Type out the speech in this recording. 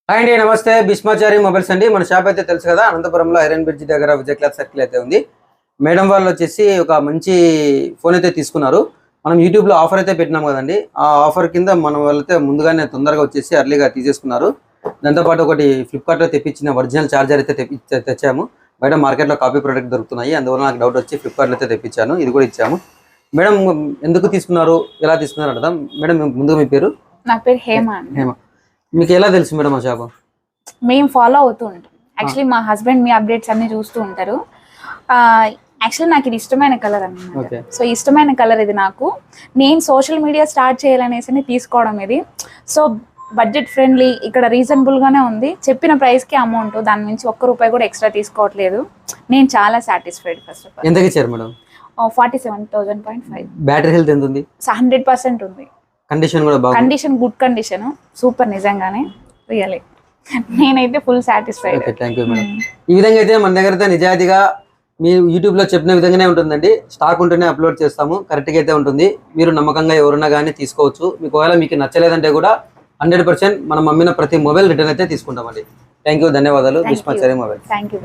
Hi అండి, నమస్తే. Bhishmachari mobiles అండి. మన షాప్ అయితే తెలుసు కదా, అనంతపురంలో ఐరన్ బ్రిడ్జ్ దగ్గర విజయ్ క్లాత్ సర్కిల్ అయితే ఉంది. మేడం వాళ్ళు వచ్చేసి ఒక మంచి ఫోన్ అయితే తీసుకున్నారు. మనం యూట్యూబ్లో ఆఫర్ అయితే పెట్టినాం కదండి, ఆ ఆఫర్ కింద మనం వాళ్ళైతే ముందుగానే తొందరగా వచ్చేసి అర్లీగా తీసేసుకున్నారు. దాంతోపాటు ఒకటి ఫ్లిప్కార్ట్లో తెప్పించిన ఒరిజినల్ ఛార్జర్ అయితే తెచ్చాము. బయట మార్కెట్లో కాపీ ప్రోడక్ట్ దొరుకుతున్నాయి, అందువల్ల నాకు డౌట్ వచ్చి ఫ్లిప్కార్ట్లో అయితే తెప్పించాను. ఇది కూడా ఇచ్చాము. మేడం ఎందుకు తీసుకున్నారు, ఎలా తీసుకున్నారు అర్థం. మేడం ముందుగా మీ పేరు? నా పేరు హేమ. హేమ. మీకు ఎలా తెలుసు మేడం ఆ షాప్? మేము ఫాలో అవుతూ ఉంటాం. యాక్చువల్లీ మా హస్బెండ్ మీ అప్డేట్స్ అన్ని చూస్తూ ఉంటారు. యాక్చువల్లీ నాకు ఇది ఇష్టమైన కలర్ అన్నమాట. సో ఇష్టమైన కలర్ ఇది. నాకు నేను సోషల్ మీడియా స్టార్ట్ చేయాలనేసి తీసుకోవడం ఇది. సో బడ్జెట్ ఫ్రెండ్లీ, ఇక్కడ రీజనబుల్ గానే ఉంది. చెప్పిన ప్రైస్ కి అమౌంట్, దాని నుంచి ₹1 కూడా ఎక్స్ట్రా తీసుకోవట్లేదు. నేను చాలా సాటిస్ఫైడ్. ఫస్ట్ ఆఫ్ ఆల్ ఎంత ఇచ్చారు మేడం? 47,000.5. బ్యాటరీ హెల్త్ ఎంత ఉంది? 100% ఉంది. కండిషన్ కూడా బాగుంది. Condition good condition, super. నిజంగానే రియలీ నేనైతే full satisfied. Thank you madam. ఈ విధంగా అయితే మన దగ్గర అయితే నిజాయితీగా మీ యూట్యూబ్లో చెప్పిన విధంగానే ఉంటుందండి. స్టాక్ ఉంటేనే అప్లోడ్ చేస్తాము, కరెక్ట్గా అయితే ఉంటుంది. మీరు నమ్మకంగా ఎవరున్నా కానీ తీసుకోవచ్చు. ఒకవేళ మీకు నచ్చలేదంటే కూడా 100% మనం అమ్మిన ప్రతి మొబైల్ రిటర్న్ అయితే తీసుకుంటామండి. థ్యాంక్ యూ, ధన్యవాదాలు. భీష్మాచారి మొబైల్. Thank you.